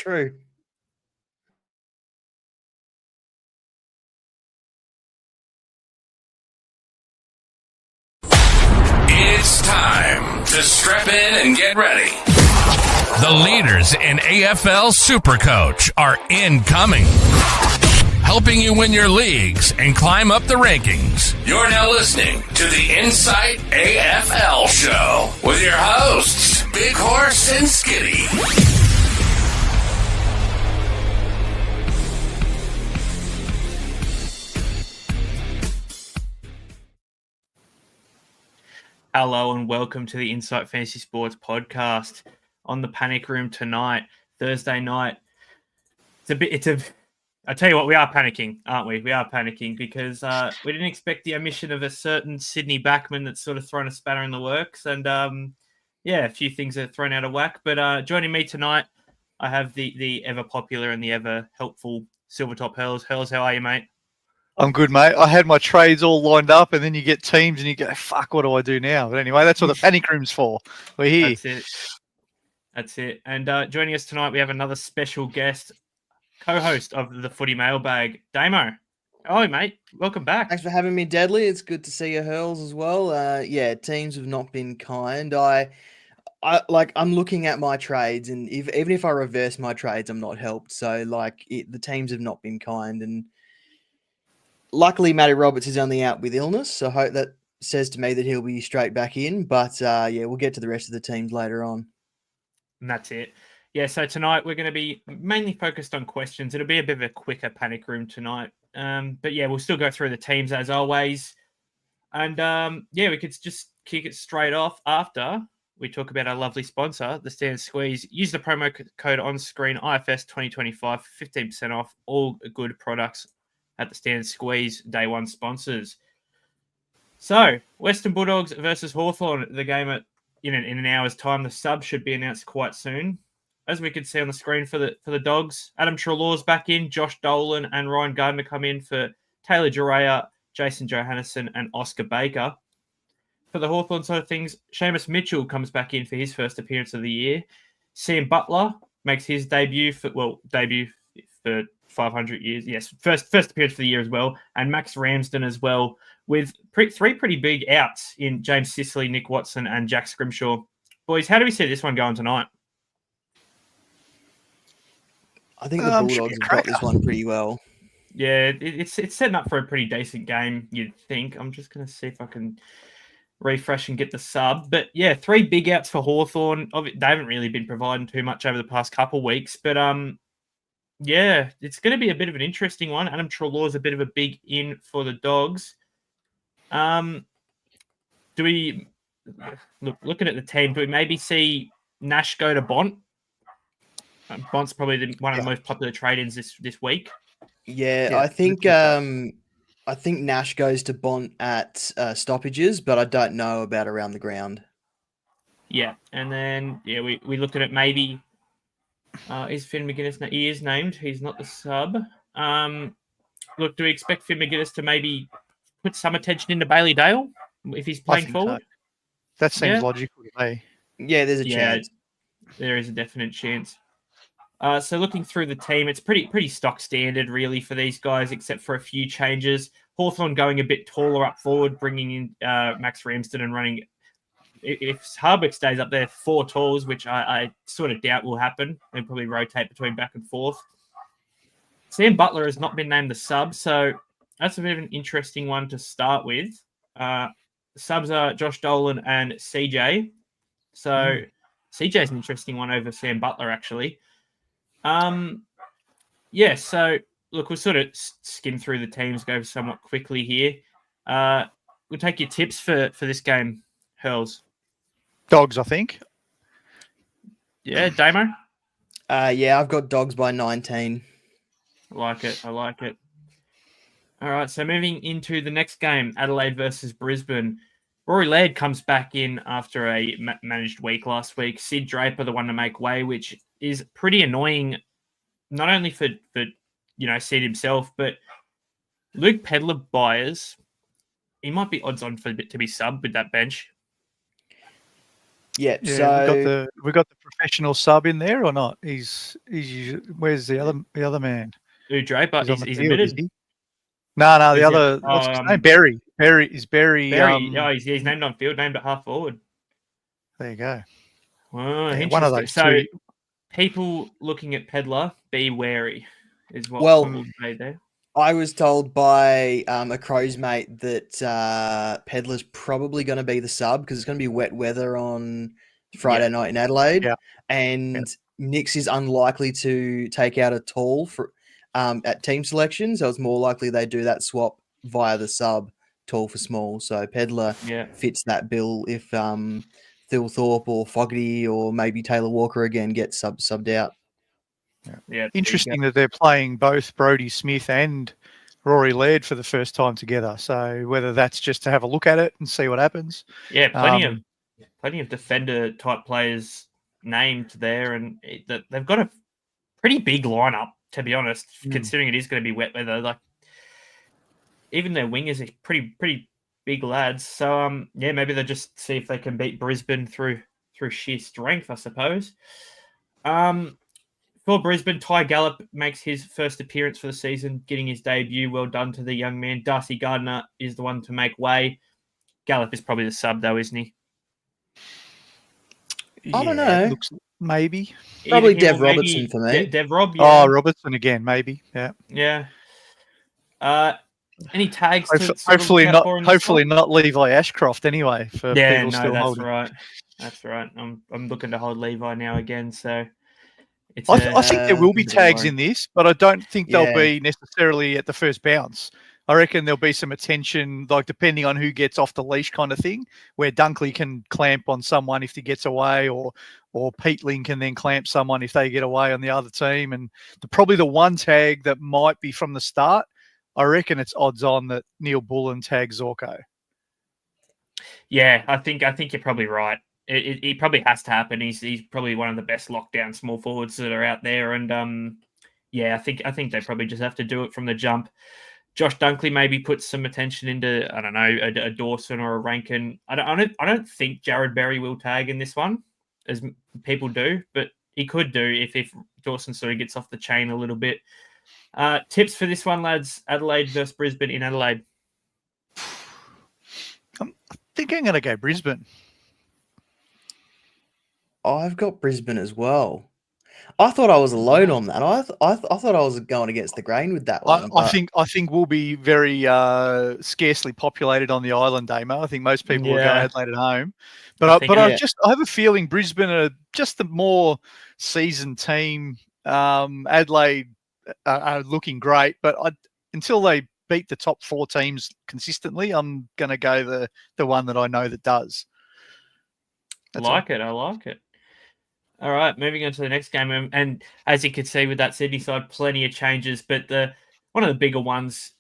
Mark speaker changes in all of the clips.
Speaker 1: true.
Speaker 2: It's time to strap in and get ready. The leaders in AFL SuperCoach are incoming, helping you win your leagues and climb up the rankings. You're now listening to the Insight AFL Show with your hosts, Big Horse and Skitty.
Speaker 3: Hello and welcome to the Insight Fantasy Sports podcast. On the panic room tonight, Thursday night. I tell you what, we are panicking, aren't we? We are panicking because we didn't expect the omission of a certain Sydney backman that's sort of thrown a spanner in the works. And a few things are thrown out of whack. But joining me tonight, I have the ever popular and the ever helpful Silvertop Hurls. Hurls, how are you, mate?
Speaker 4: I'm good, mate. I had my trades all lined up, and then you get teams and you go, fuck, what do I do now? But anyway, that's what the panic room's for. We're here.
Speaker 3: That's it. And joining us tonight, we have another special guest, co-host of the Footy Mailbag, Damo. Oh, mate, welcome back.
Speaker 1: Thanks for having me, Deadly. It's good to see you, Hurls, as well. Teams have not been kind. I'm looking at my trades, and even if I reverse my trades, I'm not helped. So, the teams have not been kind, and luckily, Matty Roberts is only out with illness, so I hope that says to me that he'll be straight back in. But, we'll get to the rest of the teams later on.
Speaker 3: And that's it. Yeah, so tonight we're going to be mainly focused on questions. It'll be a bit of a quicker panic room tonight. We'll still go through the teams as always. And, we could just kick it straight off after we talk about our lovely sponsor, the Stand Squeeze. Use the promo code on screen, IFS 2025, 15% off all good products at the Stand Squeeze Day 1 sponsors. So, Western Bulldogs versus Hawthorne, the game in an hour's time. The sub should be announced quite soon. As we could see on the screen for the Dogs, Adam Treloar's back in, Josh Dolan and Ryan Gardner come in for Taylor Juraya, Jason Johannesson and Oscar Baker. For the Hawthorne side of things, Seamus Mitchell comes back in for his first appearance of the year. Sam Butler makes his debut for 500 years. Yes, first appearance for the year as well. And Max Ramsden as well, with three pretty big outs in James Sicily, Nick Watson and Jack Scrimshaw. Boys, how do we see this one going tonight?
Speaker 1: I think the Bulldogs have got this one pretty well.
Speaker 3: Yeah, it's setting up for a pretty decent game, you'd think. I'm just going to see if I can refresh and get the sub. But yeah, three big outs for Hawthorne. They haven't really been providing too much over the past couple of weeks. But it's going to be a bit of an interesting one. Adam Treloar's a bit of a big in for the Dogs. Do we looking at the team? Do we maybe see Nash go to Bont? Bont's probably one of the most popular trade-ins this week.
Speaker 1: Yeah, I think Nash goes to Bont at stoppages, but I don't know about around the ground.
Speaker 3: Yeah, and then we looked at it. Maybe is Finn McGuinness? He is named. He's not the sub. Do we expect Finn McGuinness to maybe put some attention into Bailey Dale if he's playing forward?
Speaker 4: So. That seems logical to me.
Speaker 1: Yeah, there's a chance.
Speaker 3: There is a definite chance. So looking through the team, it's pretty stock standard really for these guys, except for a few changes. Hawthorne going a bit taller up forward, bringing in Max Ramsden and running. If Harbeck stays up there, 4 talls, which I sort of doubt will happen. They'll probably rotate between back and forth. Sam Butler has not been named the sub, so that's a bit of an interesting one to start with. The subs are Josh Dolan and CJ. So CJ's an interesting one over Sam Butler, actually. So look, we'll sort of skim through the teams, go somewhat quickly here. We'll take your tips for this game, Hurls.
Speaker 4: Dogs, I think.
Speaker 3: Yeah, Damo?
Speaker 1: I've got Dogs by 19.
Speaker 3: I like it. All right, so moving into the next game, Adelaide versus Brisbane. Rory Laird comes back in after a managed week last week. Sid Draper, the one to make way, which is pretty annoying, not only for Sid himself, but Luke Pedler buyers. He might be odds on to be subbed with that bench.
Speaker 1: Yeah.
Speaker 4: Yeah,
Speaker 1: So
Speaker 4: we got the professional sub in there or not? He's where's the other man?
Speaker 3: Who Draper?
Speaker 4: He's on the
Speaker 3: He's
Speaker 4: field, is
Speaker 3: admitted.
Speaker 4: he? No, the
Speaker 3: Is it,
Speaker 4: other. What's his name? Barry. Barry.
Speaker 3: Barry. Yeah, he's named on field, named at half forward.
Speaker 4: There you go.
Speaker 3: Oh,
Speaker 4: Yeah,
Speaker 3: interesting.
Speaker 4: one of those
Speaker 3: So
Speaker 4: two.
Speaker 3: people looking at Pedler, be wary, is what
Speaker 1: Well,
Speaker 3: we'll say there.
Speaker 1: I was told by a Crows mate that Pedler's probably going to be the sub because it's going to be wet weather on Friday night in Adelaide,
Speaker 4: Yeah.
Speaker 1: and Nix is unlikely to take out a tall for at team selection, so it's more likely they do that swap via the sub, tall for small. So Pedler fits that bill if Phil Thorpe or Fogarty or maybe Taylor Walker again gets subbed out.
Speaker 3: Yeah.
Speaker 4: Interesting that they're playing both Brodie Smith and Rory Laird for the first time together. So whether that's just to have a look at it and see what happens.
Speaker 3: Yeah, plenty of defender type players named there, and they've got a pretty big lineup, to be honest, considering it is going to be wet weather. Like even their wingers are pretty big lads. So maybe they'll just see if they can beat Brisbane through sheer strength, I suppose. For Brisbane, Ty Gallop makes his first appearance for the season, getting his debut. Well done to the young man. Darcy Gardner is the one to make way. Gallop is probably the sub, though, isn't he?
Speaker 1: I don't know.
Speaker 4: Looks, maybe.
Speaker 1: Probably Dev Robertson for me.
Speaker 3: Dev Rob, yeah.
Speaker 4: Oh, Robertson again, maybe. Yeah.
Speaker 3: Yeah. Any tags?
Speaker 4: Hopefully not Levi Ashcroft anyway. For people still
Speaker 3: that's
Speaker 4: holding.
Speaker 3: right. That's right. I'm looking to hold Levi now again, so.
Speaker 4: I think there will be tags in this, but I don't think they'll be necessarily at the first bounce. I reckon there'll be some attention, like depending on who gets off the leash kind of thing, where Dunkley can clamp on someone if he gets away, or Peatling can then clamp someone if they get away on the other team. And probably the one tag that might be from the start, I reckon it's odds on that Neil Bullen tags Zorko.
Speaker 3: Yeah, I think you're probably right. It probably has to happen. He's probably one of the best lockdown small forwards that are out there, and I think they probably just have to do it from the jump. Josh Dunkley maybe puts some attention into a Dawson or a Rankin. I don't think Jared Berry will tag in this one, as people do, but he could do if Dawson sort of gets off the chain a little bit. Tips for this one, lads: Adelaide versus Brisbane in Adelaide.
Speaker 4: I think I'm going to go Brisbane.
Speaker 1: I've got Brisbane as well. I thought I was alone on that. I thought I was going against the grain with that one.
Speaker 4: I think we'll be very scarcely populated on the island, Damo. I think most people will go Adelaide at home. But I have a feeling Brisbane are just the more seasoned team. Adelaide are looking great, but until they beat the top four teams consistently, I'm going to go the one that I know that does.
Speaker 3: I like it. All right, moving on to the next game. And as you can see with that Sydney side, plenty of changes. But one of the bigger ones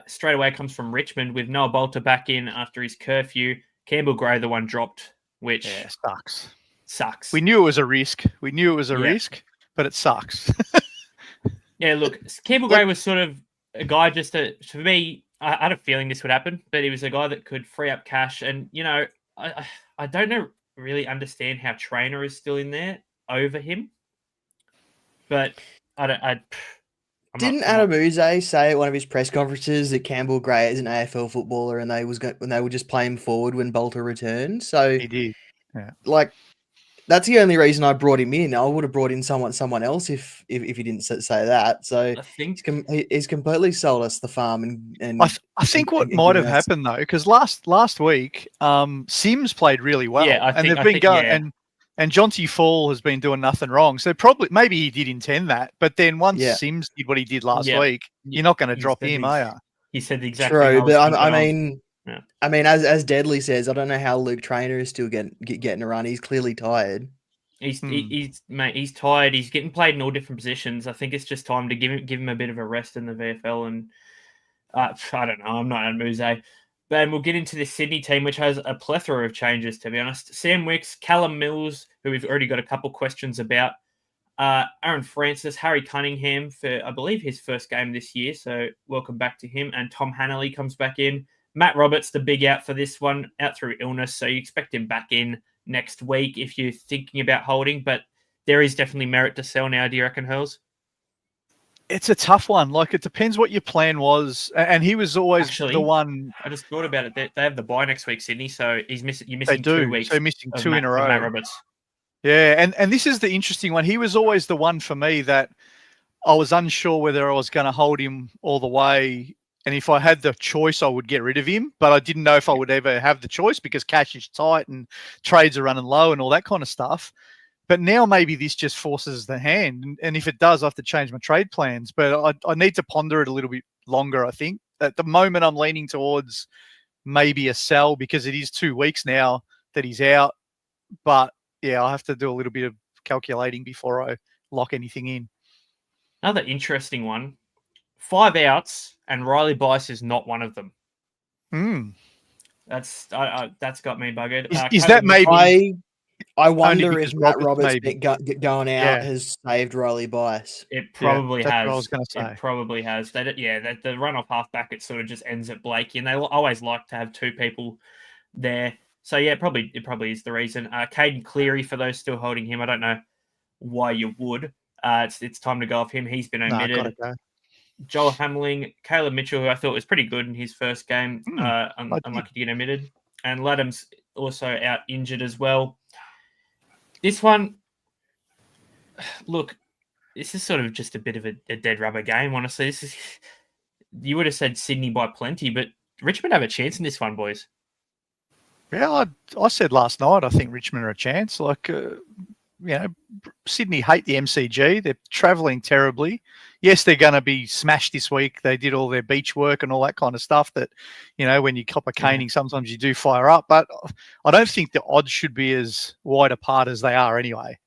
Speaker 3: straight away comes from Richmond with Noah Bolter back in after his curfew. Campbell Gray, the one dropped, which sucks.
Speaker 4: We knew it was a risk. But it sucks.
Speaker 3: Yeah, look, Campbell Gray was sort of a guy for me, I had a feeling this would happen, but he was a guy that could free up cash. And, I don't really understand how Trainer is still in there over him, but
Speaker 1: Didn't Adam Uze say at one of his press conferences that Campbell Gray is an AFL footballer and they would just play him forward when Bolter returned? So
Speaker 4: he did. Yeah.
Speaker 1: Like that's the only reason I brought him in. I would have brought in someone else if he didn't say that. So
Speaker 3: I think
Speaker 1: he's completely sold us the farm. And
Speaker 4: I think what might have happened though, because last week Sims played really well, and Jonty Fall has been doing nothing wrong. So maybe he did intend that, but then once Sims did what he did last week, you're not going to drop him, are you?
Speaker 3: He said exactly.
Speaker 1: True, but I mean, as Deadly says, I don't know how Luke Trainer is still getting a run. He's clearly tired.
Speaker 3: He's tired. He's getting played in all different positions. I think it's just time to give him a bit of a rest in the VFL. And I don't know. I'm not Adam Uze. But we'll get into the Sydney team, which has a plethora of changes, to be honest. Sam Wicks, Callum Mills, who we've already got a couple questions about. Aaron Francis, Harry Cunningham for, I believe, his first game this year. So welcome back to him. And Tom Hannelly comes back in. Matt Roberts, the big out for this one, out through illness. So you expect him back in next week if you're thinking about holding, but there is definitely merit to sell now. Do you reckon, Hurls?
Speaker 4: It's a tough one. Like, it depends what your plan was. And he was always
Speaker 3: Actually,
Speaker 4: the one.
Speaker 3: I just thought about it. They have the bye next week, Sydney, so you're
Speaker 4: They
Speaker 3: missing
Speaker 4: do.
Speaker 3: 2 weeks.
Speaker 4: So missing
Speaker 3: of
Speaker 4: two in a
Speaker 3: Matt
Speaker 4: row.
Speaker 3: Roberts.
Speaker 4: Yeah, and this is the interesting one. He was always the one for me that I was unsure whether I was going to hold him all the way. And if I had the choice, I would get rid of him. But I didn't know if I would ever have the choice because cash is tight and trades are running low and all that kind of stuff. But now maybe this just forces the hand. And if it does, I have to change my trade plans. But I need to ponder it a little bit longer, I think. At the moment, I'm leaning towards maybe a sell because it is 2 weeks now that he's out. But, yeah, I'll have to do a little bit of calculating before I lock anything in.
Speaker 3: Another interesting one. 5 outs, and Riley Bice is not one of them. That's got me buggered.
Speaker 4: Is that maybe...
Speaker 1: I wonder if Matt
Speaker 4: Roberts
Speaker 1: going out has saved Riley Bice.
Speaker 3: It probably has.
Speaker 4: That's what I was going to say.
Speaker 3: It probably has. The run-off halfback, it sort of just ends at Blakey, and they always like to have 2 people there. So, yeah, it probably is the reason. Caden Cleary, for those still holding him, I don't know why you would. It's time to go off him. He's been omitted.
Speaker 4: Go.
Speaker 3: Joel Hamling, Caleb Mitchell, who I thought was pretty good in his first game, unlucky to get omitted. And Laddam's also out injured as well. This one, look, this is sort of just a bit of a dead rubber game, honestly. You would have said Sydney by plenty, but Richmond have a chance in this one, boys.
Speaker 4: Yeah, I said last night I think Richmond are a chance. Sydney hate the MCG. They're travelling terribly. Yes, they're going to be smashed this week. They did all their beach work and all that kind of stuff that, when you cop a caning, sometimes you do fire up. But I don't think the odds should be as wide apart as they are anyway.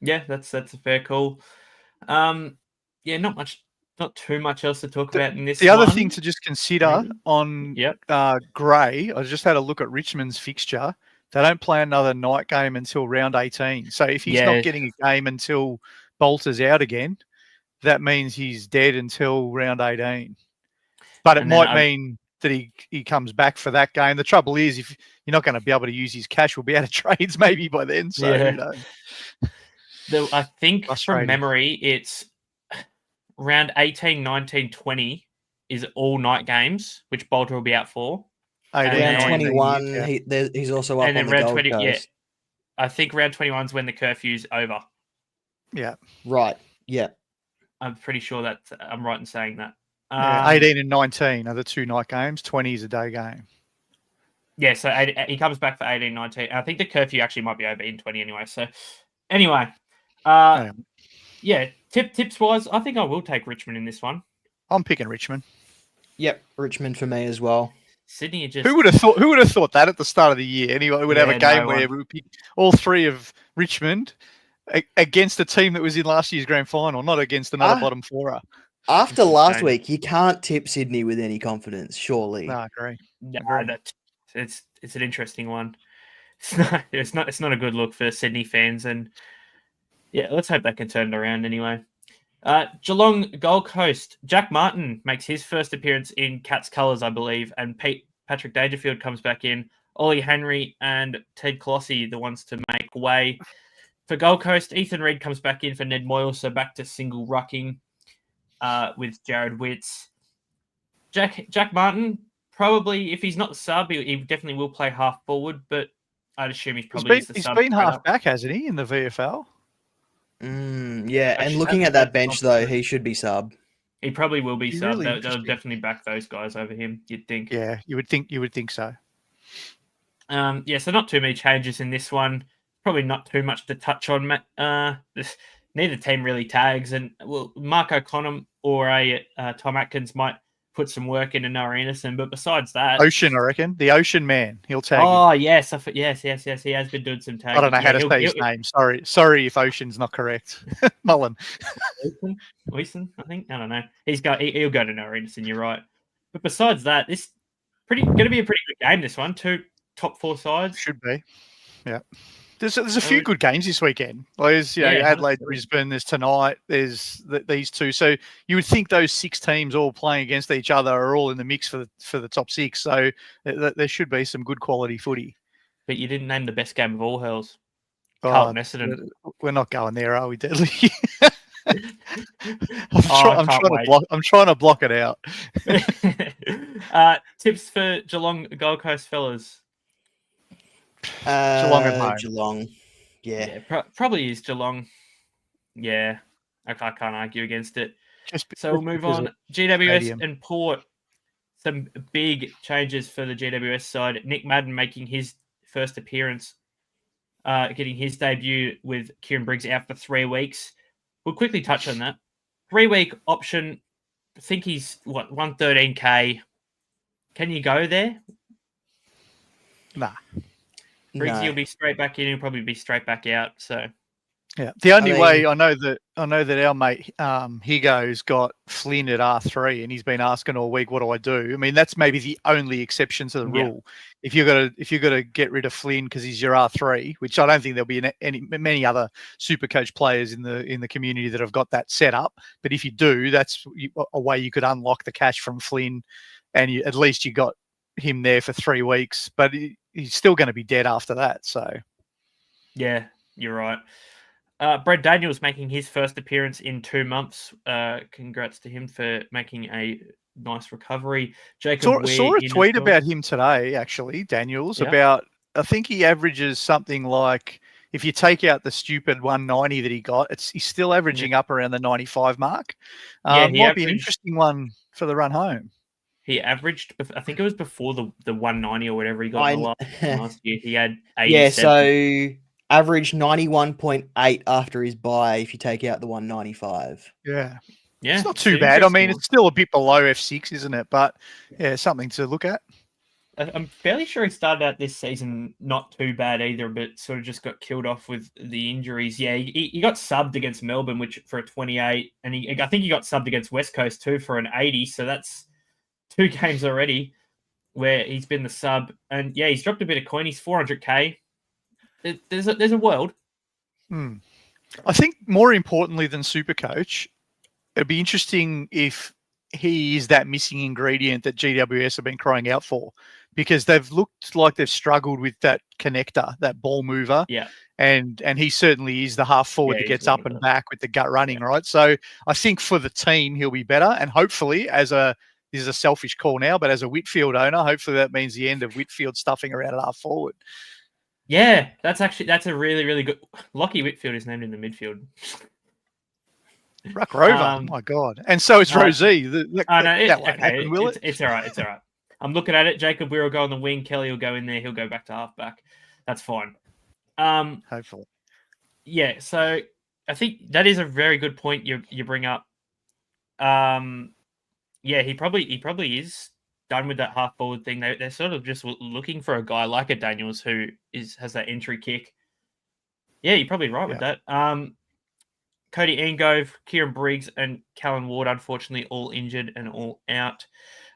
Speaker 3: Yeah, that's a fair call. Not too much else to talk about in this.
Speaker 4: The other thing to just consider on Gray, I just had a look at Richmond's fixture. They don't play another night game until round 18. So if he's not getting a game until Bolter's out again, that means he's dead until round 18. But it might mean that he comes back for that game. The trouble is, if you're not going to be able to use his cash, we'll be out of trades maybe by then. So,
Speaker 3: I think from memory, it's round 18, 19, 20 is all night games, which Bolter will be out for.
Speaker 1: Round 21, he's also up on the Gold Coast.
Speaker 3: Yeah, I think round 21 is when the curfew's over.
Speaker 4: Yeah.
Speaker 1: Right. Yeah.
Speaker 3: I'm pretty sure that I'm right in saying that.
Speaker 4: 18 and 19 are the 2 night games. 20 is a day game.
Speaker 3: Yeah, so he comes back for 18, 19. I think the curfew actually might be over in 20 anyway. So, anyway, tips-wise, I think I will take Richmond in this one.
Speaker 4: I'm picking Richmond.
Speaker 1: Yep, Richmond for me as well.
Speaker 3: Sydney just...
Speaker 4: Who would have thought that at the start of the year? Anyway, we'd have a game where we would pick all 3 of Richmond against a team that was in last year's grand final, not against another bottom 4er.
Speaker 1: After last week, you can't tip Sydney with any confidence, surely.
Speaker 4: No, I agree.
Speaker 3: It's an interesting one. It's not a good look for Sydney fans, and let's hope they can turn it around anyway. Geelong Gold Coast. Jack Martin makes his first appearance in Cats colours, I believe, and Patrick Dangerfield comes back in. Ollie Henry and Ted Colossy, the ones to make way. For Gold Coast, Ethan Reid comes back in for Ned Moyle, so back to single rucking with Jared Witts. Jack Martin, probably, if he's not the sub, he definitely will play half forward, but I'd assume he's probably the sub.
Speaker 4: He's been half back, hasn't he, in the VFL?
Speaker 1: Yeah, and looking at that bench, though, he should be sub.
Speaker 3: He probably will be sub.
Speaker 4: Really
Speaker 3: they'll definitely back those guys over him, you'd think.
Speaker 4: Yeah, you would think so.
Speaker 3: So not too many changes in this one. Probably not too much to touch on. Neither team really tags, and Mark O'Connor or Tom Atkins might put some work into Noah Anderson, but besides that,
Speaker 4: Ocean, I reckon, the Ocean Man, he'll tag.
Speaker 3: Oh yes, yes, he has been doing some tagging.
Speaker 4: I don't know how to say his name. Sorry if Ocean's not correct. Mullen,
Speaker 3: Ocean, I think. I don't know. He'll go to Noah Anderson. You're right. But besides that, this going to be a pretty good game. This one, 2 top 4 sides
Speaker 4: should be. Yeah. There's a few good games this weekend. There's Adelaide, Brisbane. There's tonight. There's these 2. So you would think those 6 teams all playing against each other are all in the mix for the top 6. So there should be some good quality footy.
Speaker 3: but you didn't name the best game of all, Hurls.
Speaker 4: Oh,
Speaker 3: Carlton Essendon.
Speaker 4: we're not going there, are we, Deadly? I'm trying to block it out.
Speaker 3: Tips for Geelong Gold Coast fellas.
Speaker 4: Geelong at home.
Speaker 1: Geelong. Yeah.
Speaker 3: Probably is Geelong. Yeah, I can't argue against it. So we'll move on. GWS
Speaker 4: stadium.
Speaker 3: and Port. Some big changes for the GWS side. Nick Madden making his first appearance, getting his debut with Kieran Briggs out for 3 weeks. We'll quickly touch on that. 3-week option. I think he's, 113K. Can you go there?
Speaker 4: Nah.
Speaker 3: Briggs, He'll be straight back in. He'll probably be straight back out. So,
Speaker 4: yeah. The only way I know that our mate Higo's got Flynn at R3, and he's been asking all week, "What do I do?" I mean, that's maybe the only exception to the rule. If you're gonna get rid of Flynn because he's your R3, which I don't think there'll be many other SuperCoach players in the community that have got that set up. But if you do, that's a way you could unlock the cash from Flynn, and at least you got him there for 3 weeks. But he's still going to be dead after that. So,
Speaker 3: yeah, you're right. Brad Daniels making his first appearance in 2 months. Congrats to him for making a nice recovery. Jacob
Speaker 4: saw a tweet about him today, actually, Daniels, about, I think he averages something like, if you take out the stupid 190 that he got, he's still averaging up around the 95 mark. Might be an interesting one for the run home.
Speaker 3: He averaged, I think it was before the 190 or whatever he got in the last year. He had 87.
Speaker 1: Yeah, so average 91.8 after his bye if you take out the 195.
Speaker 4: Yeah. It's not too bad. I mean, it's still a bit below F6, isn't it? But, yeah, something to look at.
Speaker 3: I'm fairly sure he started out this season not too bad either, but sort of just got killed off with the injuries. Yeah, he got subbed against Melbourne, which for a 28, and I think he got subbed against West Coast too for an 80, so that's 2 games already where he's been the sub. And, yeah, he's dropped a bit of coin. He's 400K. There's a world.
Speaker 4: I think more importantly than SuperCoach, it'd be interesting if he is that missing ingredient that GWS have been crying out for, because they've looked like they've struggled with that connector, that ball mover.
Speaker 3: Yeah.
Speaker 4: And he certainly is the half forward that gets up and back with the gut running, right? So I think for the team, he'll be better. And hopefully, this is a selfish call now, but as a Whitfield owner, hopefully that means the end of Whitfield stuffing around at half forward.
Speaker 3: Yeah, that's a really, really good. Lockie Whitfield is named in the midfield.
Speaker 4: Ruck Rover, oh my God. And so is Rosie. That won't happen, will it?
Speaker 3: It's all right. It's all right. I'm looking at it. Jacob Weir will go on the wing. Kelly will go in there. He'll go back to halfback. That's fine.
Speaker 4: Hopefully.
Speaker 3: Yeah, so I think that is a very good point you bring up. Yeah, he probably is done with that half forward thing. They're sort of just looking for a guy like a Daniels who has that entry kick. Yeah, you're probably right with that. Cody Angove, Kieran Briggs, and Callan Ward, unfortunately, all injured and all out.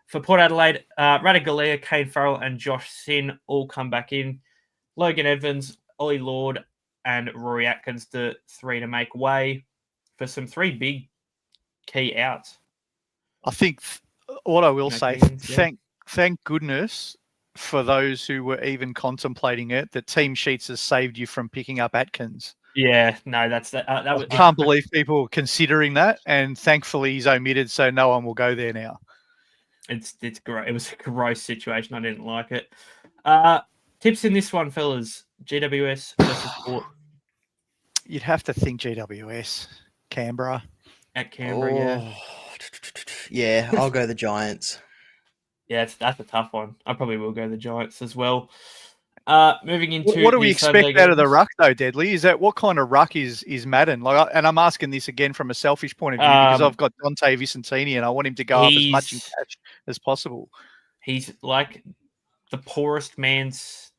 Speaker 3: For Port Adelaide, Radigalia, Kane Farrell, and Josh Sin all come back in. Logan Evans, Ollie Lord, and Rory Atkins, the 3 to make way for some 3 big key outs.
Speaker 4: I think what I will say, thank goodness for those who were even contemplating it, that Team Sheets has saved you from picking up Atkins.
Speaker 3: Yeah, no, that's that.
Speaker 4: I can't believe people were considering that, and thankfully he's omitted, so no one will go there now.
Speaker 3: It's great. It was a gross situation. I didn't like it. Tips in this one, fellas. GWS versus Port.
Speaker 4: You'd have to think GWS. Canberra.
Speaker 3: At Canberra, yeah.
Speaker 1: Yeah, I'll go the Giants.
Speaker 3: Yeah, that's a tough one. I probably will go the Giants as well. Moving into
Speaker 4: what do we expect out of the ruck though, Deadly? Is that what kind of ruck is Madden? And I'm asking this again from a selfish point of view because I've got Dante Vicentini and I want him to go up as much in catch as possible.
Speaker 3: He's like the poorest man's.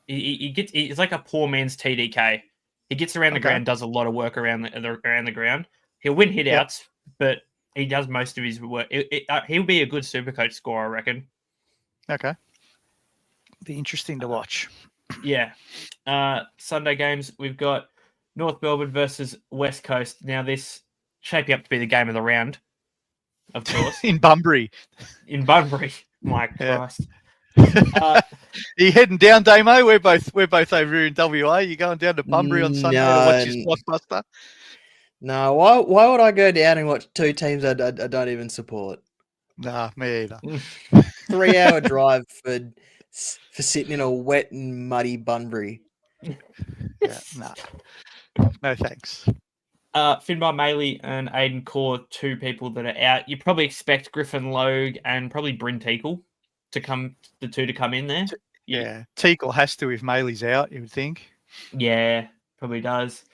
Speaker 3: He's like a poor man's TDK. He gets around the ground, does a lot of work around the ground. He'll win hit-outs, but he does most of his work. He'll be a good SuperCoach scorer, I reckon.
Speaker 4: Okay. Be interesting to watch.
Speaker 3: Yeah. Sunday games, we've got North Melbourne versus West Coast. Now, this shaping up to be the game of the round, of course.
Speaker 4: In Bunbury.
Speaker 3: My Christ. Uh,
Speaker 4: Are you heading down, Damo? We're both over here in WA. You going down to Bunbury on Sunday to watch his blockbuster?
Speaker 1: No, why would I go down and watch two teams I don't even support?
Speaker 4: Nah, me either.
Speaker 1: 3-hour drive for sitting in a wet and muddy Bunbury.
Speaker 4: Yeah, nah. No thanks.
Speaker 3: Finbar Maley and Aiden Core, two people that are out. You probably expect Griffin Logue and probably Bryn Teakle to come in there.
Speaker 4: Yeah, Teakle has to if Maley's out, you would think.
Speaker 3: Yeah, probably does.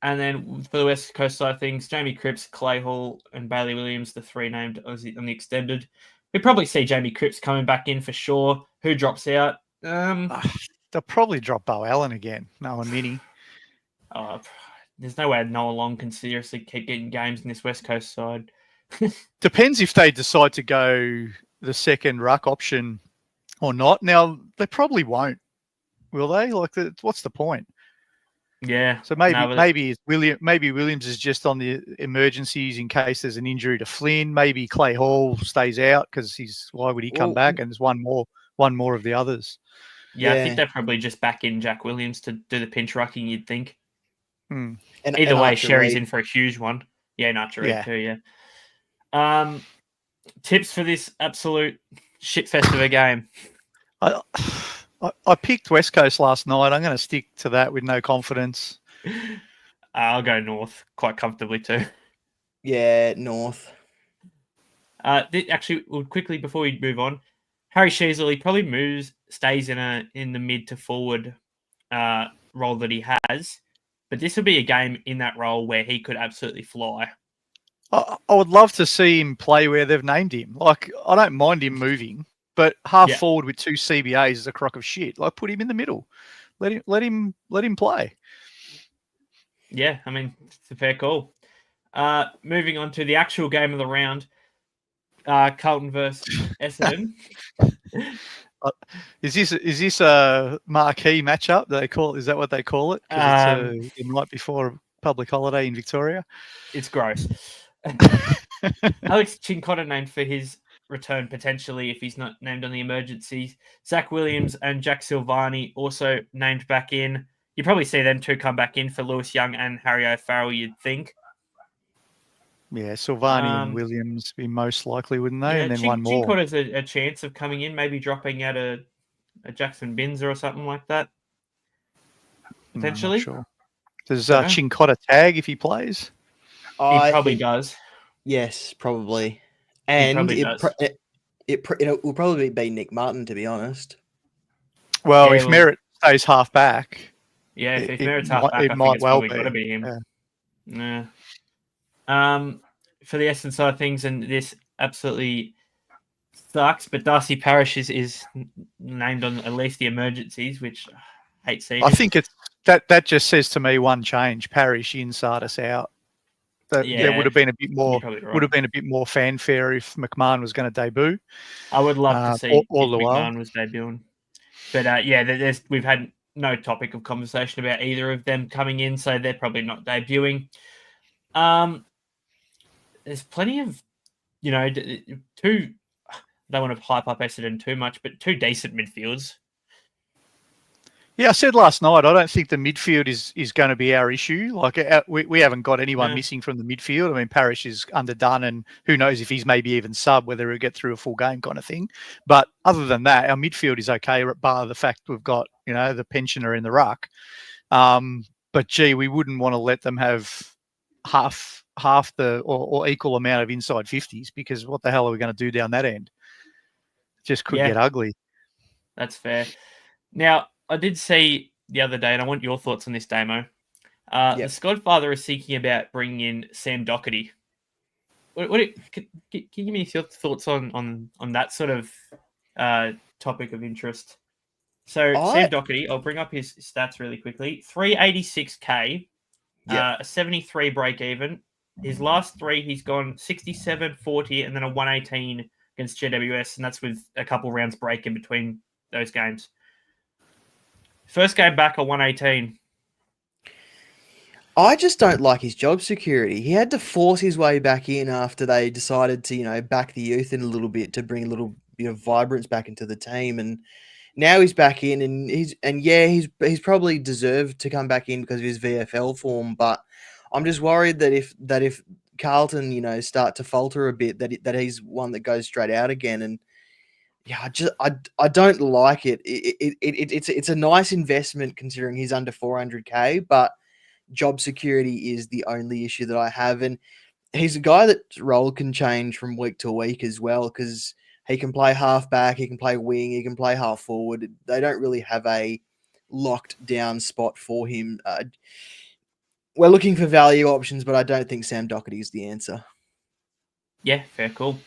Speaker 3: And then for the West Coast side of things, Jamie Cripps, Clay Hall, and Bailey Williams, the three named on the extended. We probably see Jamie Cripps coming back in for sure. Who drops out?
Speaker 4: They'll probably drop Bo Allen again. No one Mini.
Speaker 3: There's no way Noah Long can seriously keep getting games in this West Coast side.
Speaker 4: Depends if they decide to go the second ruck option or not. Now, they probably won't, will they? What's the point?
Speaker 3: Yeah.
Speaker 4: So maybe Williams is just on the emergencies in case there's an injury to Flynn. Maybe Clay Hall stays out because why would he come back? And there's one more of the others.
Speaker 3: Yeah, I think they're probably just back in Jack Williams to do the pinch rucking, you'd think.
Speaker 4: And
Speaker 3: Either way, Sherry's in for a huge one. Yeah, and Archer Reid too, yeah. Tips for this absolute shitfest of a game.
Speaker 4: I picked West Coast last night. I'm going to stick to that with no confidence.
Speaker 3: I'll go North quite comfortably too.
Speaker 1: Yeah, North.
Speaker 3: Actually, quickly before we move on, Harry Sheasley probably stays in the mid to forward role that he has, but this will be a game in that role where he could absolutely fly.
Speaker 4: I would love to see him play where they've named him. I don't mind him moving, but half forward with two CBAs is a crock of shit. Put him in the middle. Let him play.
Speaker 3: Yeah, I mean, it's a fair call. Moving on to the actual game of the round, Carlton versus Essendon.
Speaker 4: Is this a marquee matchup? They call is that what they call it? It's the night before a public holiday in Victoria.
Speaker 3: It's gross. Alex Chincotta named for his return potentially if he's not named on the emergencies. Zach Williams and Jack Silvani also named back in. You probably see them two come back in for Lewis Young and Harry O'Farrell, you'd think.
Speaker 4: Yeah, Silvani and Williams be most likely, wouldn't they? And then one more.
Speaker 3: Chincotta's a chance of coming in, maybe dropping out a Jackson Binzer or something like that. Potentially.
Speaker 4: No, sure. Does Chincotta tag if he plays?
Speaker 3: He probably does.
Speaker 1: Yes, probably. And it will probably be Nick Martin, to be honest.
Speaker 4: Well, if Merritt stays half back.
Speaker 3: Yeah, if Merritt's half back, I think it's probably got to be him. Yeah. For the Essendon side of things, and this absolutely sucks, but Darcy Parish is named on at least the emergencies, which I hate seeing.
Speaker 4: I think it's that just says to me one change: Parish in, Sardis out. There would have been a bit more. Would have been a bit more fanfare if McMahon was going to debut.
Speaker 3: I would love to see if McMahon was debuting, but we've had no topic of conversation about either of them coming in, so they're probably not debuting. There's plenty of, two. I don't want to hype up Essendon too much, but two decent midfields.
Speaker 4: Yeah, I said last night, I don't think the midfield is going to be our issue. We haven't got anyone missing from the midfield. I mean, Parish is underdone, and who knows if he's maybe even sub, whether he'll get through a full game kind of thing. But other than that, our midfield is okay, bar the fact we've got, the pensioner in the ruck. But gee, we wouldn't want to let them have half the or equal amount of inside 50s, because what the hell are we going to do down that end? Just could get ugly.
Speaker 3: That's fair. Now, I did see the other day, and I want your thoughts on this, Damo. The Skodfather is seeking about bringing in Sam Doherty. Can you give me your thoughts on that sort of topic of interest? So Sam Doherty, I'll bring up his stats really quickly. 386k, a 73 break even. His last three, he's gone 67, 40, and then a 118 against GWS, and that's with a couple rounds break in between those games. First game back, a 118.
Speaker 1: I just don't like his job security. He had to force his way back in after they decided to, back the youth in a little bit to bring a little bit of vibrance back into the team. And now he's back in, and he's probably deserved to come back in because of his VFL form. But I'm just worried that if Carlton, start to falter a bit, that he's one that goes straight out again. And yeah, I don't like it. It's a nice investment considering he's under 400K, but job security is the only issue that I have. And he's a guy that role can change from week to week as well, because he can play half back, he can play wing, he can play half forward. They don't really have a locked down spot for him. We're looking for value options, but I don't think Sam Doherty is the answer.
Speaker 3: Yeah, fair call.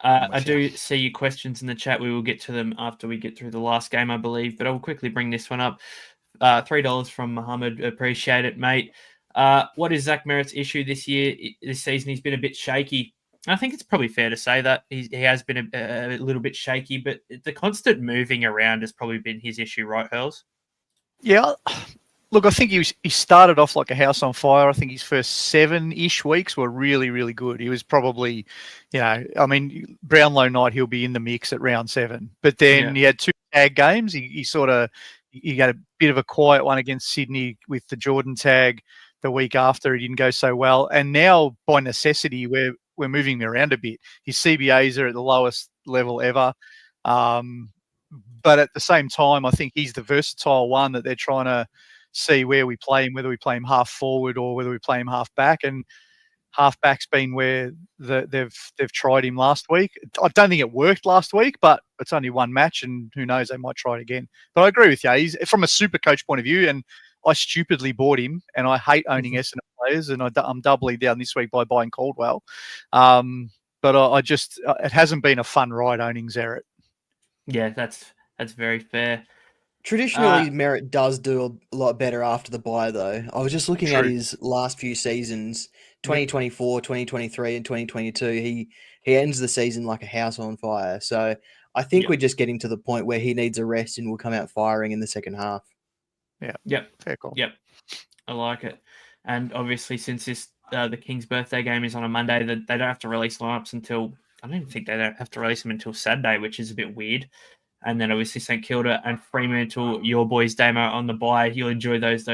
Speaker 3: I do see your questions in the chat. We will get to them after we get through the last game, I believe, but I'll quickly bring this one up. $3 from Muhammad. Appreciate it, mate. What is Zach Merritt's issue this season? He's been a bit shaky. I think it's probably fair to say that he has been a little bit shaky, but the constant moving around has probably been his issue, right, Hurls?
Speaker 4: Yeah. Look, I think he started off like a house on fire. I think his first 7-ish weeks were really, really good. He was probably, Brownlow night, he'll be in the mix at round 7. But then he had 2 tag games. He had a bit of a quiet one against Sydney with the Jordan tag. The week after, he didn't go so well. And now, by necessity, we're moving him around a bit. His CBAs are at the lowest level ever. But at the same time, I think he's the versatile one that they're trying to see where we play him, whether we play him half forward or whether we play him half back. And half back's been where they've tried him last week. I don't think it worked last week, but it's only one match, and who knows, they might try it again. But I agree with you. He's from a SuperCoach point of view, and I stupidly bought him, and I hate owning Essendon players, and I'm doubling down this week by buying Caldwell. But it hasn't been a fun ride owning Zerrett.
Speaker 3: Yeah, that's very fair.
Speaker 1: Traditionally, Merritt does do a lot better after the bye, though. I was just looking at his last few seasons, 2024, 2023, and 2022. He ends the season like a house on fire. So I think we're just getting to the point where he needs a rest and will come out firing in the second half.
Speaker 4: Yeah.
Speaker 3: Yep.
Speaker 4: Fair call.
Speaker 3: Yep. I like it. And obviously, since the King's birthday game is on a Monday, they don't have to release lineups until, I don't even think they don't have to release them until Saturday, which is a bit weird. And then obviously St Kilda and Fremantle, your boys, Damo, on the bye. You'll enjoy those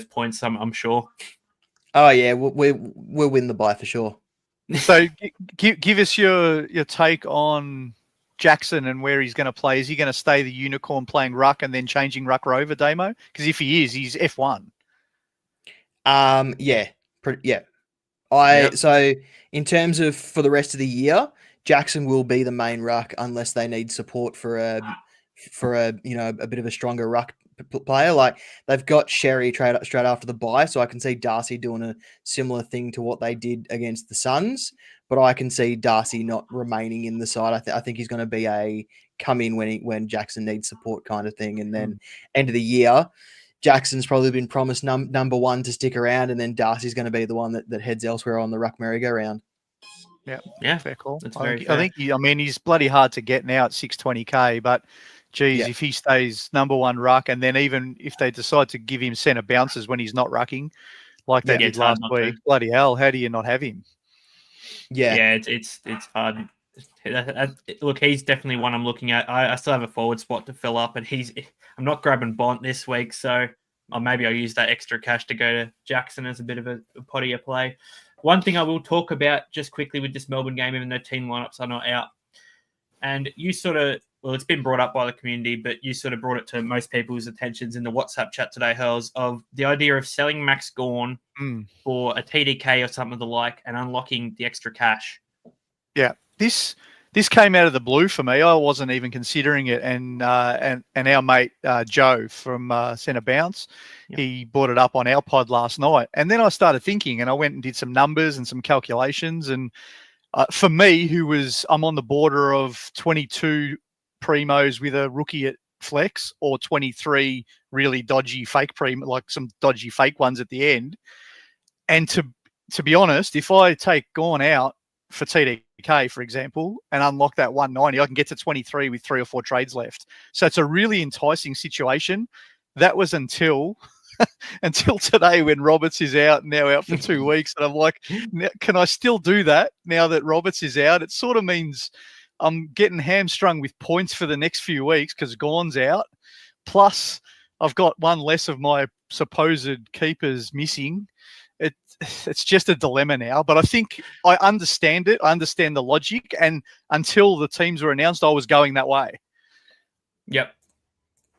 Speaker 3: points, I'm sure.
Speaker 1: Oh yeah, we'll win the bye for sure.
Speaker 4: So give us your take on Jackson and where he's going to play. Is he going to stay the unicorn playing ruck and then changing ruck rover, Damo? Because if he is, he's F1.
Speaker 1: So in terms of for the rest of the year, Jackson will be the main ruck unless they need support for a bit of a stronger ruck player. Like they've got Sherry straight after the bye, so I can see Darcy doing a similar thing to what they did against the Suns. But I can see Darcy not remaining in the side. I think he's going to be a come in when Jackson needs support kind of thing. And then end of the year, Jackson's probably been promised number 1 to stick around, and then Darcy's going to be the one that heads elsewhere on the ruck merry-go-round.
Speaker 4: Yeah, fair call.
Speaker 3: I
Speaker 4: think he's bloody hard to get now at 620K, but if he stays number 1 ruck, and then even if they decide to give him centre bounces when he's not rucking, like they did last week, bloody hell, how do you not have him?
Speaker 3: Yeah, it's hard. Look, he's definitely one I'm looking at. I still have a forward spot to fill up, and I'm not grabbing Bont this week, so maybe I'll use that extra cash to go to Jackson as a bit of a pottier play. One thing I will talk about just quickly with this Melbourne game, even though team lineups are not out, and you it's been brought up by the community, but you sort of brought it to most people's attentions in the WhatsApp chat today, Hurls, of the idea of selling Max Gawn for a TDK or something of the like and unlocking the extra cash.
Speaker 4: Yeah, this came out of the blue for me. I wasn't even considering it, and our mate Joe from Centre Bounce, he brought it up on our pod last night, and then I started thinking, and I went and did some numbers and some calculations, and for me, I'm on the border of 22 primos with a rookie at flex, or 23 really dodgy fake like some dodgy fake ones at the end, and to be honest, if I take Gawn out for TDK, for example, and unlock that 190, I can get to 23 with 3 or 4 trades left. So it's a really enticing situation. That was until until today when Roberts is out, now out for 2 weeks. And I'm like, can I still do that now that Roberts is out? It sort of means I'm getting hamstrung with points for the next few weeks because Gawn's out. Plus, I've got one less of my supposed keepers missing. It's just a dilemma now, but I think I understand it. I understand the logic, and until the teams were announced, I was going that way.
Speaker 3: Yep,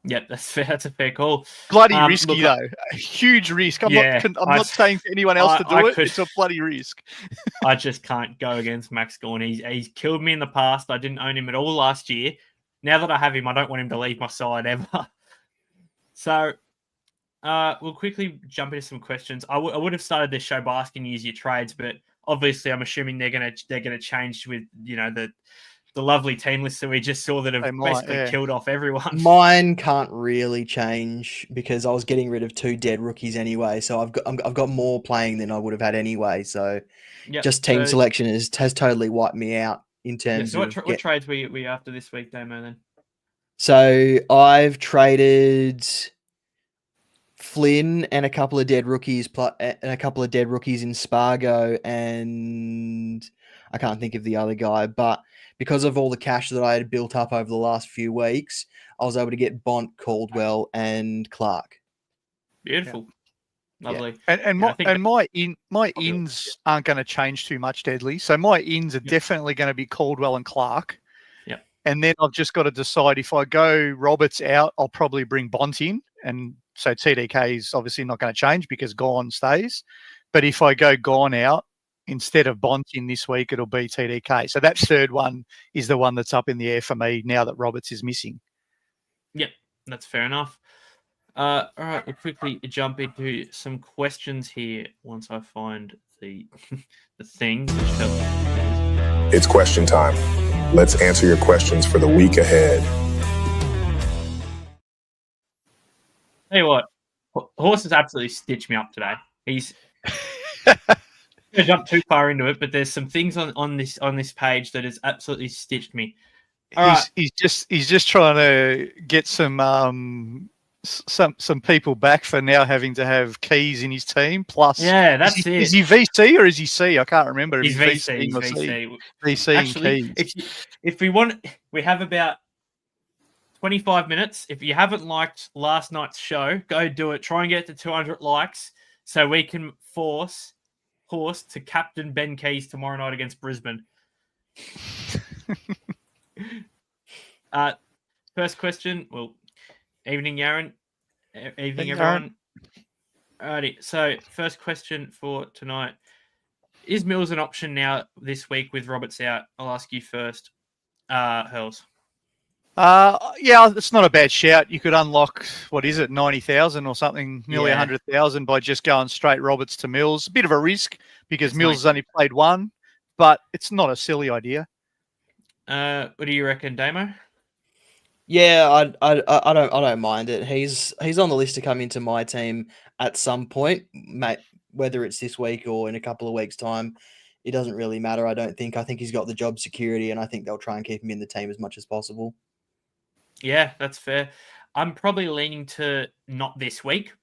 Speaker 3: that's fair. That's a fair call.
Speaker 4: Bloody risky though, a huge risk. I'm not saying for anyone else to do it. It's a bloody risk.
Speaker 3: I just can't go against Max Gawn. He's killed me in the past. I didn't own him at all last year. Now that I have him, I don't want him to leave my side ever. So. We'll quickly jump into some questions. I would have started this show by asking you your trades, but obviously I'm assuming they're gonna change with the lovely team list that we just saw that have basically killed off everyone.
Speaker 1: Mine can't really change because I was getting rid of 2 dead rookies anyway, so I've got more playing than I would have had anyway. So just team selection has totally wiped me out in terms of
Speaker 3: what trades were you after this week, Damo? Then
Speaker 1: so I've traded Flynn and a couple of dead rookies in Spargo, and I can't think of the other guy, but because of all the cash that I had built up over the last few weeks, I was able to get Bont, Caldwell, and Clark.
Speaker 3: Beautiful. Yeah. Lovely.
Speaker 4: And my ins aren't going to change too much, Deadly. So my ins are definitely going to be Caldwell and Clark.
Speaker 3: Yeah.
Speaker 4: And then I've just got to decide if I go Roberts out, I'll probably bring Bont in, and so TDK is obviously not going to change because Gawn stays. But if I go Gawn out, instead of Bont in this week, it'll be TDK. So that third one is the one that's up in the air for me now that Roberts is missing.
Speaker 3: Yep, that's fair enough. All right, we'll quickly jump into some questions here once I find the thing.
Speaker 5: It's question time. Let's answer your questions for the week ahead.
Speaker 3: Tell you what, Horse has absolutely stitched me up today. He's going to jump too far into it, but there's some things on this page that has absolutely stitched me.
Speaker 4: He's just trying to get some people back for now having to have keys in his team. Plus,
Speaker 3: that's it.
Speaker 4: Is he VC or is he C? I can't remember.
Speaker 3: He's VC. He's VC.
Speaker 4: VC
Speaker 3: Actually,
Speaker 4: and keys.
Speaker 3: If we have about 25 minutes. If you haven't liked last night's show, go do it. Try and get to 200 likes so we can force Horse to captain Ben Keys tomorrow night against Brisbane. First question. Well, evening, Yaron. Evening, everyone. Alrighty. So, first question for tonight. Is Mills an option now this week with Roberts out? I'll ask you first. Hurls.
Speaker 4: It's not a bad shout. You could unlock, 90,000 or something, nearly 100,000 by just going straight Roberts to Mills. A bit of a risk because Mills has only played one, but it's not a silly idea.
Speaker 3: What do you reckon, Damo?
Speaker 1: Yeah, I don't mind it. He's on the list to come into my team at some point, mate. Whether it's this week or in a couple of weeks' time, it doesn't really matter. I think he's got the job security, and I think they'll try and keep him in the team as much as possible.
Speaker 3: Yeah, that's fair. I'm probably leaning to not this week,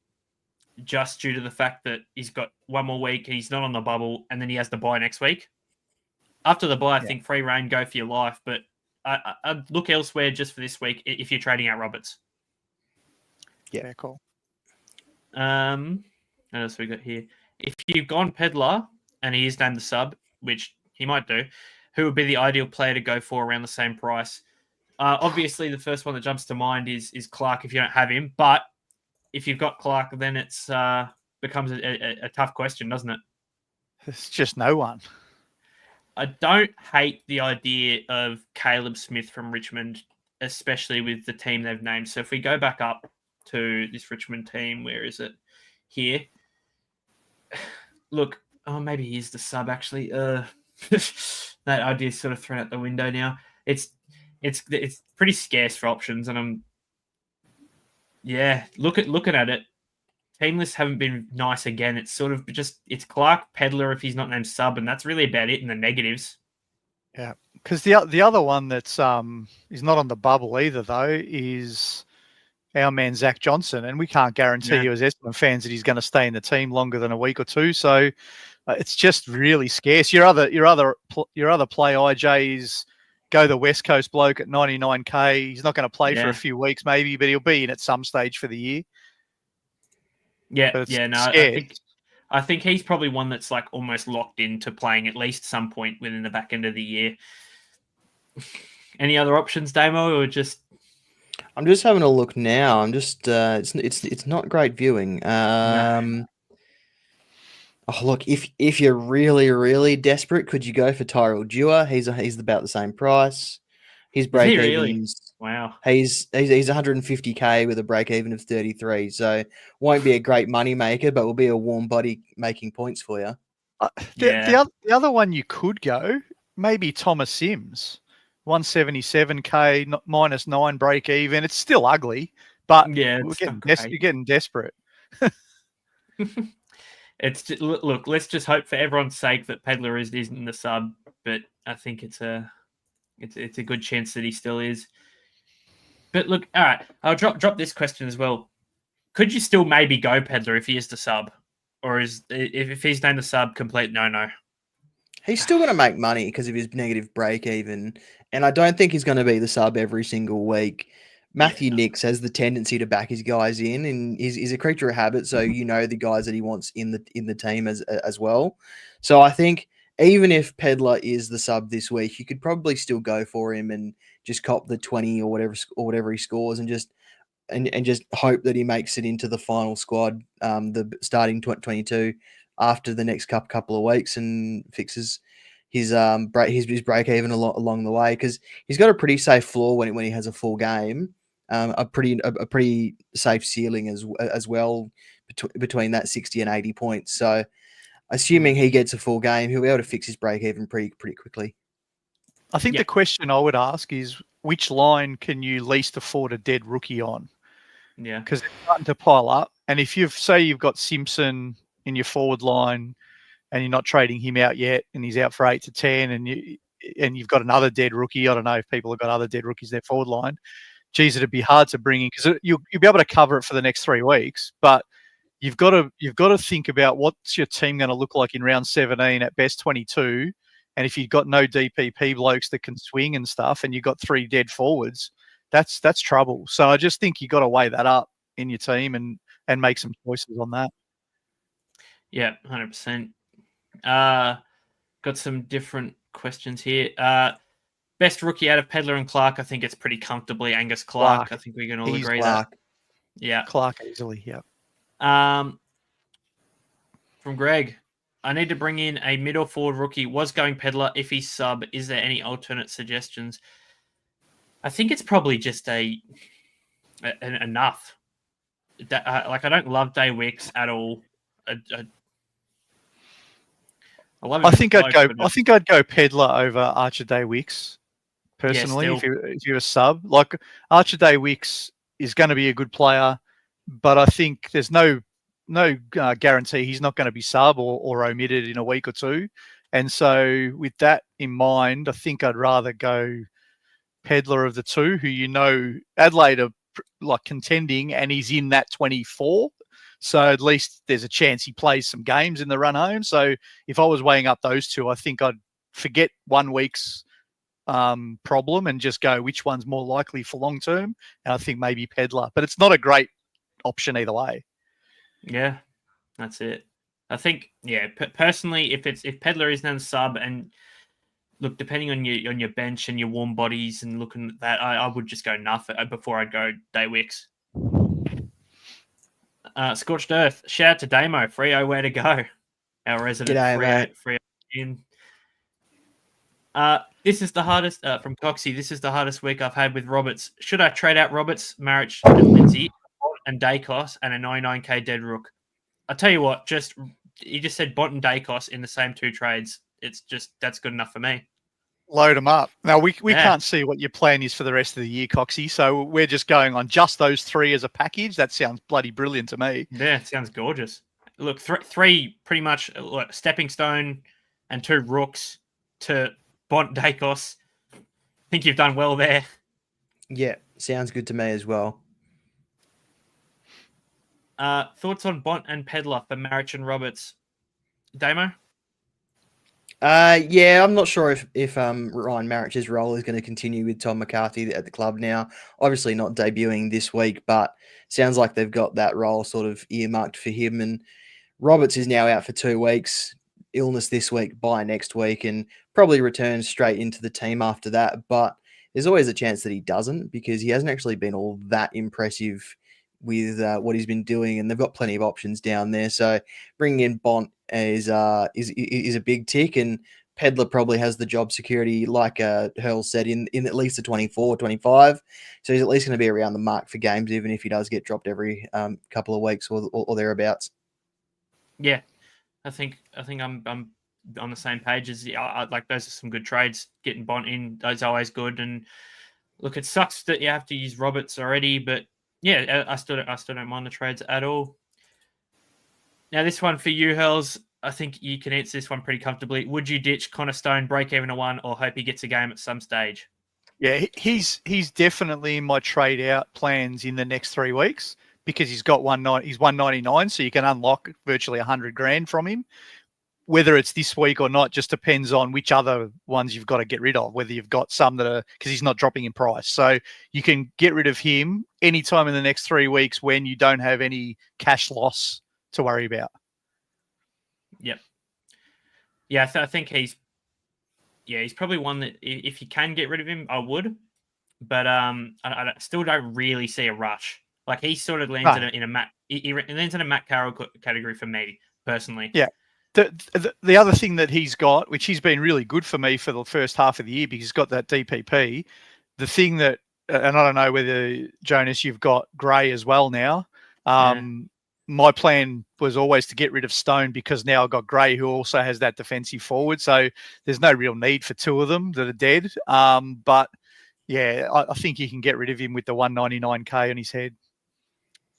Speaker 3: just due to the fact that he's got one more week, he's not on the bubble, and then he has the bye next week. After the bye, I think free reign, go for your life, but I'd look elsewhere just for this week if you're trading out Roberts.
Speaker 4: Yeah, cool.
Speaker 3: What else we got here? If you've gone Pedlar and he is named the sub, which he might do, who would be the ideal player to go for around the same price? Obviously, the first one that jumps to mind is Clark if you don't have him. But if you've got Clark, then it's becomes a tough question, doesn't it?
Speaker 4: It's just no one.
Speaker 3: I don't hate the idea of Caleb Smith from Richmond, especially with the team they've named. So if we go back up to this Richmond team, where is it? Here. Look, maybe he's the sub, actually. That idea is sort of thrown out the window now. It's pretty scarce for options, and I'm looking at it. Team lists haven't been nice again. It's sort of just it's Clark Pedlar if he's not named sub, and that's really about it in the negatives.
Speaker 4: Yeah, because the other one that's is not on the bubble either though is our man Zach Johnson, and we can't guarantee you as Essendon fans that he's going to stay in the team longer than a week or two. So it's just really scarce. Your other play, IJ, is go the West Coast bloke at 99K. He's not going to play for a few weeks maybe, but he'll be in at some stage for the year.
Speaker 3: I think he's probably one that's like almost locked into playing at least some point within the back end of the year. Any other options, Damo, or just?
Speaker 1: I'm just having a look now. I'm just it's not great viewing.
Speaker 3: No.
Speaker 1: Oh, look, if you're really, really desperate, could you go for Tyrell Dewar? He's about the same price. His break even's
Speaker 3: wow.
Speaker 1: He's 150K with a break even of 33. So won't be a great money maker, but will be a warm body making points for you.
Speaker 4: The other one you could go, maybe Thomas Sims, 177K -9 break even. It's still ugly, but you're getting desperate.
Speaker 3: It's just, look. Let's just hope for everyone's sake that Pedler isn't the sub, but I think it's a good chance that he still is. But look, all right, I'll drop this question as well. Could you still maybe go Pedler if he is the sub, or if he's named the sub, complete no?
Speaker 1: He's still going to make money because of his negative break even, and I don't think he's going to be the sub every single week. Matthew Nicks has the tendency to back his guys in, and he's a creature of habit. So the guys that he wants in the team as well. So I think even if Pedler is the sub this week, you could probably still go for him and just cop the 20 or whatever he scores, and just hope that he makes it into the final squad, the starting 22 after the next couple of weeks, and fixes his break even along the way, because he's got a pretty safe floor when he has a full game. A pretty safe ceiling as well between that 60 and 80 points. So, assuming he gets a full game, he'll be able to fix his break even pretty quickly.
Speaker 4: I think the question I would ask is, which line can you least afford a dead rookie on?
Speaker 3: Yeah,
Speaker 4: because they're starting to pile up. And if you've got Simpson in your forward line, and you're not trading him out yet, and he's out for 8 to 10, and you've got another dead rookie. I don't know if people have got other dead rookies in their forward line. Geez, it'd be hard to bring in, because you'll be able to cover it for the next 3 weeks. But you've got to think about what's your team going to look like in round 17 at best 22. And if you've got no DPP blokes that can swing and stuff, and you've got 3 dead forwards, that's trouble. So I just think you've got to weigh that up in your team and make some choices on that.
Speaker 3: Yeah, 100%. Got some different questions here. Best rookie out of Pedler and Clark, I think it's pretty comfortably Angus Clark. I think we can all agree
Speaker 1: Clark.
Speaker 3: that. Yeah.
Speaker 4: Clark easily, yeah.
Speaker 3: From Greg, I need to bring in a middle forward rookie. Was going Pedler. If he's sub, is there any alternate suggestions? I think it's probably just enough. I don't love Day Wicks at all.
Speaker 4: I think I'd go Pedler over Archer Day Wicks personally. If you're a sub, like Archer Day Wicks is going to be a good player, but I think there's no guarantee he's not going to be sub or omitted in a week or two. And so with that in mind, I think I'd rather go Pedler of the two, who Adelaide are like contending, and he's in that 24. So at least there's a chance he plays some games in the run home. So if I was weighing up those two, I think I'd forget 1 week's problem and just go which one's more likely for long term. And I think maybe Pedler, but it's not a great option either way.
Speaker 3: Yeah, that's it. I think, personally, if Pedler is now sub, and look, depending on your bench and your warm bodies and looking at that, I would just go Nuff before I'd go Day Wicks. Scorched Earth, shout out to Damo, Freo, where to go? Our resident Freo in. This is the hardest, from Coxie, this is the hardest week I've had with Roberts. Should I trade out Roberts, Marich, and Lindsay, and Dacos, and a 99K dead rook? I'll tell you what, you just said Bont and Dacos in the same 2 trades. That's good enough for me.
Speaker 4: Load them up. Now, we can't see what your plan is for the rest of the year, Coxie, so we're just going on just those 3 as a package. That sounds bloody brilliant to me.
Speaker 3: Yeah, it sounds gorgeous. Look, 3 pretty much stepping stone and 2 rooks to Bont Dacos. I think you've done well there.
Speaker 1: Yeah, sounds good to me as well.
Speaker 3: Thoughts on Bont and Pedler for Marich and Roberts? Damo?
Speaker 1: Yeah, I'm not sure if Ryan Marich's role is going to continue with Tom McCarthy at the club now. Obviously not debuting this week, but sounds like they've got that role sort of earmarked for him. And Roberts is now out for 2 weeks, illness this week, bye next week, and probably returns straight into the team after that. But there's always a chance that he doesn't, because he hasn't actually been all that impressive with what he's been doing, and they've got plenty of options down there. So bringing in Bont is a big tick, and Pedler probably has the job security, like Hurls said, in at least the 24, 25. So he's at least going to be around the mark for games, even if he does get dropped every couple of weeks or thereabouts.
Speaker 3: Yeah, I think I'm on the same page as like those are some good trades. Getting Bont in is always good, and look, it sucks that you have to use Roberts already, but yeah, I still don't mind the trades at all. Now this one for you, Hurls, I think you can answer this one pretty comfortably. Would you ditch Connor Stone, break even to 1, or hope he gets a game at some stage?
Speaker 4: Yeah, he's definitely in my trade out plans in the next 3 weeks, because he's got he's 199, so you can unlock virtually 100 grand from him. Whether it's this week or not just depends on which other ones you've got to get rid of, whether you've got some that are, because he's not dropping in price. So you can get rid of him anytime in the next 3 weeks when you don't have any cash loss to worry about.
Speaker 3: Yep. Yeah, I think he's probably one that if you can get rid of him, I would. But I still don't really see a rush. Like he sort of lands in a Matt. He lands in a Matt Carroll category for me personally.
Speaker 4: Yeah. The other thing that he's got, which he's been really good for me for the first half of the year, because he's got that DPP. The thing that, and I don't know whether, Jonas, you've got Gray as well now. My plan was always to get rid of Stone, because now I've got Gray, who also has that defensive forward. So there's no real need for two of them that are dead. But yeah, I think you can get rid of him with the 199K on his head.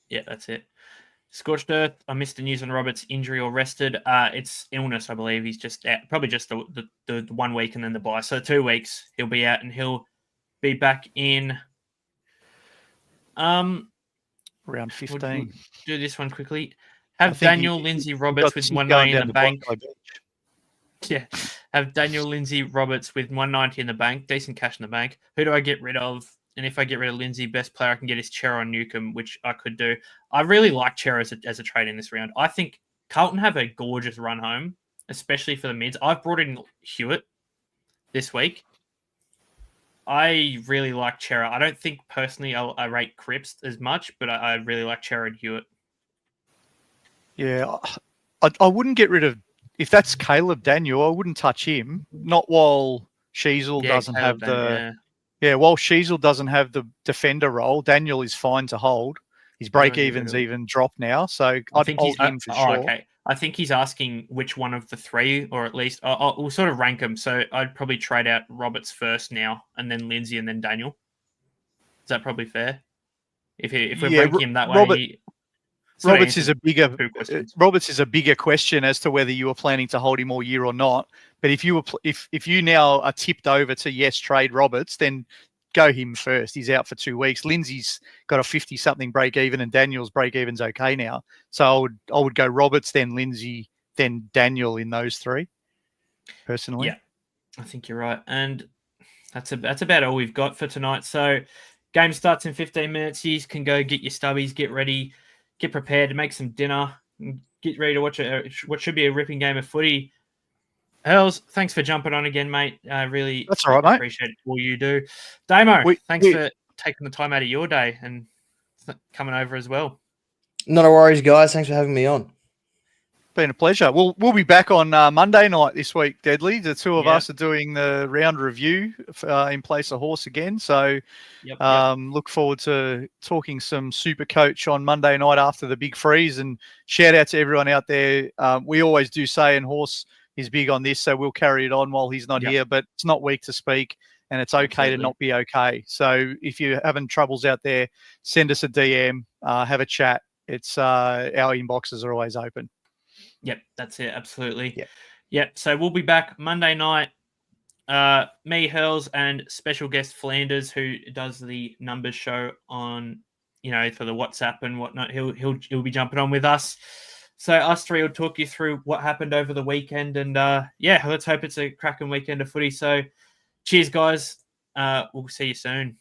Speaker 3: Yeah, that's it. Scorched Earth. I missed the news on Roberts' injury or rested. It's illness, I believe. He's just out, probably just the 1 week and then the bye. So 2 weeks he'll be out, and he'll be back in.
Speaker 4: Round 15.
Speaker 3: We'll do this one quickly. Have Daniel Lindsay Roberts with 190 in the bank. Yeah, have Daniel Lindsay Roberts with 190 in the bank. Decent cash in the bank. Who do I get rid of? And if I get rid of Lindsay, best player I can get is Chera on Newcomb, which I could do. I really like Chera as a trade in this round. I think Carlton have a gorgeous run home, especially for the mids. I've brought in Hewitt this week. I really like Chera. I don't think personally I rate Cripps as much, but I really like Chera and Hewitt.
Speaker 4: Yeah, I wouldn't get rid of, if that's Caleb Daniel, I wouldn't touch him. Not while Sheasel doesn't have while Sheasel doesn't have the defender role, Daniel is fine to hold. His break-even's even dropped now, so I'd hold him for sure.
Speaker 3: Okay. I think he's asking which one of the three, or at least we'll sort of rank them. So I'd probably trade out Roberts first now, and then Lindsay, and then Daniel. Is that probably fair? If we're ranking him that way,
Speaker 4: Roberts is a bigger question as to whether you were planning to hold him all year or not. But if you now are tipped over to yes, trade Roberts, then go him first. He's out for 2 weeks. Lindsay's got a 50-something break even, and Daniel's break even's okay now. So I would go Roberts, then Lindsay, then Daniel in those three. Personally,
Speaker 3: yeah, I think you're right, and that's about all we've got for tonight. So game starts in 15 minutes. You can go get your stubbies, get ready, get prepared to make some dinner, and get ready to watch what should be a ripping game of footy. Hurls, thanks for jumping on again, mate. Really
Speaker 4: that's all right, mate.
Speaker 3: Appreciate all you do. Damo, thanks for taking the time out of your day and coming over as well.
Speaker 1: Not a worries, guys. Thanks for having me on.
Speaker 4: Been a pleasure. We'll be back on Monday night this week, Deadly. The two of us are doing the round review in place of Horse again. So look forward to talking some SuperCoach on Monday night after the big freeze. And shout out to everyone out there. We always do say, and Horse is big on this, so we'll carry it on while he's not here. But it's not weak to speak, and it's okay to not be okay. So if you're having troubles out there, send us a DM, have a chat. It's our inboxes are always open.
Speaker 3: Yep, that's it. Absolutely. Yep. So we'll be back Monday night. Me, Hurls, and special guest Flanders, who does the numbers show on for the WhatsApp and whatnot. He'll be jumping on with us. So us three will talk you through what happened over the weekend, and let's hope it's a cracking weekend of footy. So cheers, guys. We'll see you soon.